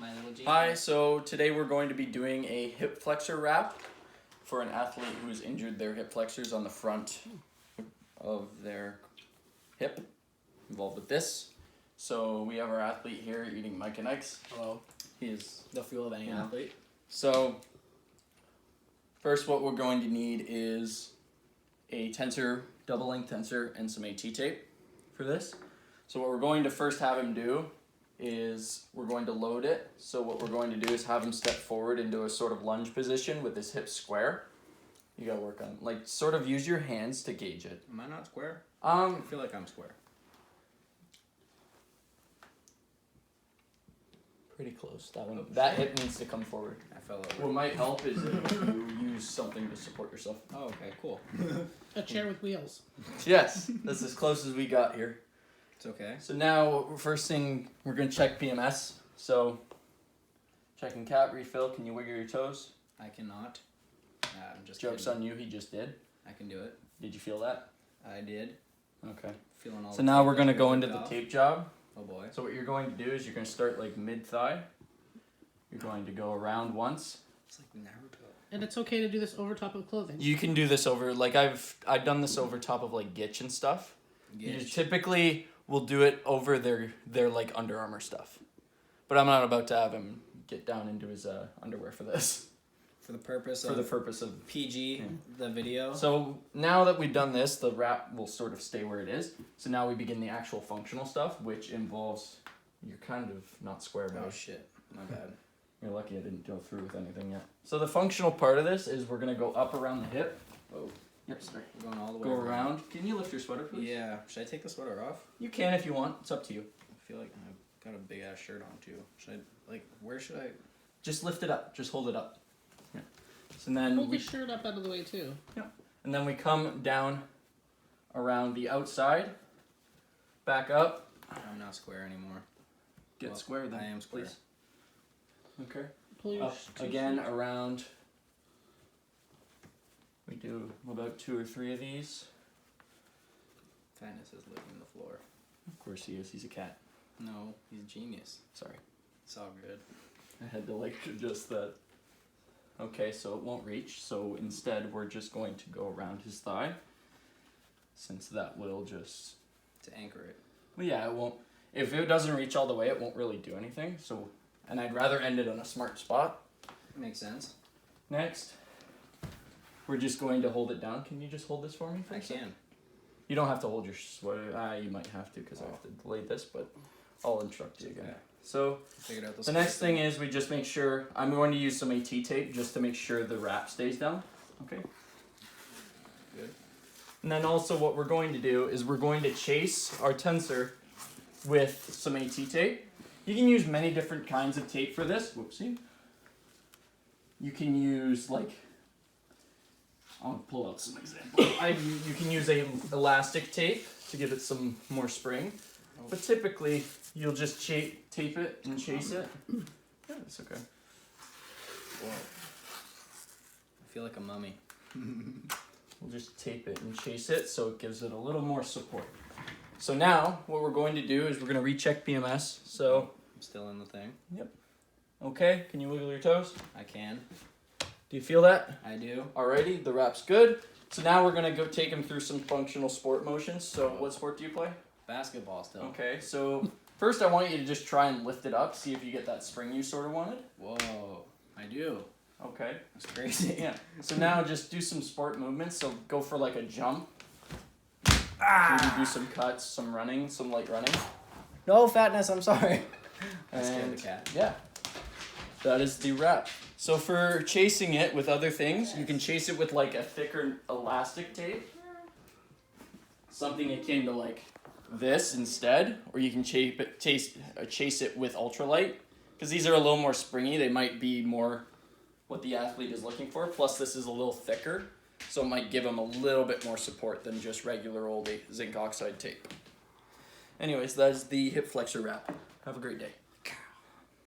My little genius. Hi, so today we're going to be doing a hip flexor wrap for an athlete who has injured their hip flexors on the front of their hip, involved with this. So we have our athlete here eating Mike and Ike's. Hello. He is The fuel of any athlete. So first what we're going to need is a tensor, double length tensor, and some AT tape for this. So what we're going to first have him do is we're going to load it. So what we're going to do is have him step forward into a sort of lunge position with his hips square. You gotta work on, like, sort of use your hands to gauge it. Am I not square? I feel like I'm square. Pretty close. That one, that hip needs to come forward. I fell over. What might help is if you use something to support yourself. Oh, okay, cool. A chair with wheels. Yes, that's as close as we got here. It's okay. So now, first thing, we're going to check PMS. So, checking cap, refill, can you wiggle your toes? I cannot. I'm just Joke's kidding. on you, he just did. I can do it. Did you feel that? I did. Okay. Feeling all So the now tape we're going to that go ripped into the off. tape job. Oh boy. So what you're going to do is you're going to start like mid-thigh. You're going to go around once. It's like Naruto. And it's okay to do this over top of clothing. You can do this over, like I've done this over top of like Gitch and stuff. You typically will do it over their like Under Armour stuff. But I'm not about to have him get down into his underwear for this. For the purpose of PG, the video. So now that we've done this, the wrap will sort of stay where it is. So now we begin the actual functional stuff, which involves, you're kind of not square, Oh but shit, my bad. you're lucky I didn't go through with anything yet. So the functional part of this is we're going to go up around the hip. Oh, Yep, sorry. we're going all the way Go around. Can you lift your sweater, please? Yeah. Should I take the sweater off? You can if you want. It's up to you. I feel like I've got a big ass shirt on too. Should I, like, where should I? Just lift it up. Just hold it up. Yeah. So then Hold the shirt up out of the way too. and then we come down around the outside, back up. I'm not square anymore. Get Well, square then. I am square. Please. Okay. Pull your Up again around. We do about 2 or 3 of these. Fatness is licking the floor. Of course he is. He's a cat. No, he's genius. Sorry. It's all good. I had to like adjust that. Okay, so it won't reach. So instead, we're just going to go around his thigh. Since that will just. To anchor it. Well, yeah, it won't. If it doesn't reach all the way, it won't really do anything. So, and I'd rather end it on a smart spot. Makes sense. Next, we're just going to hold it down. Can you just hold this for me? For I a second? can. You don't have to hold your sweater. You might have to because I have to delay this, but I'll instruct you again. Okay. So Figured out the next thing is we just make sure, I'm going to use some AT tape just to make sure the wrap stays down. Okay. Good. And then also what we're going to do is we're going to chase our tensor with some AT tape. You can use many different kinds of tape for this. Whoopsie. You can use like, I'll pull out some examples. You can use a elastic tape to give it some more spring. But typically, you'll just tape it and chase it. Yeah, it's okay. Whoa. I feel like a mummy. We'll just tape it and chase it so it gives it a little more support. So now, what we're going to do is we're going to recheck PMS. So, I'm still in the thing. okay, can you wiggle your toes? I can. Do you feel that? I do. Alrighty, the wrap's good. So now we're going to go take him through some functional sport motions. So what sport do you play? Basketball still. Okay, so first I want you to just try and lift it up, see if you get that spring you sort of wanted. Whoa. I do. Okay. That's crazy. Yeah. So now just do some sport movements. So go for like a jump. Maybe do some cuts, some running, some light running. No, Fatness, I'm sorry. I scared And the cat. yeah, that is the wrap. So for chasing it with other things, you can chase it with like a thicker elastic tape. Something akin to like this instead, or you can chase it with ultralight. Because these are a little more springy, they might be more what the athlete is looking for. Plus this is a little thicker, so it might give them a little bit more support than just regular old zinc oxide tape. Anyways, that is the hip flexor wrap. Have a great day.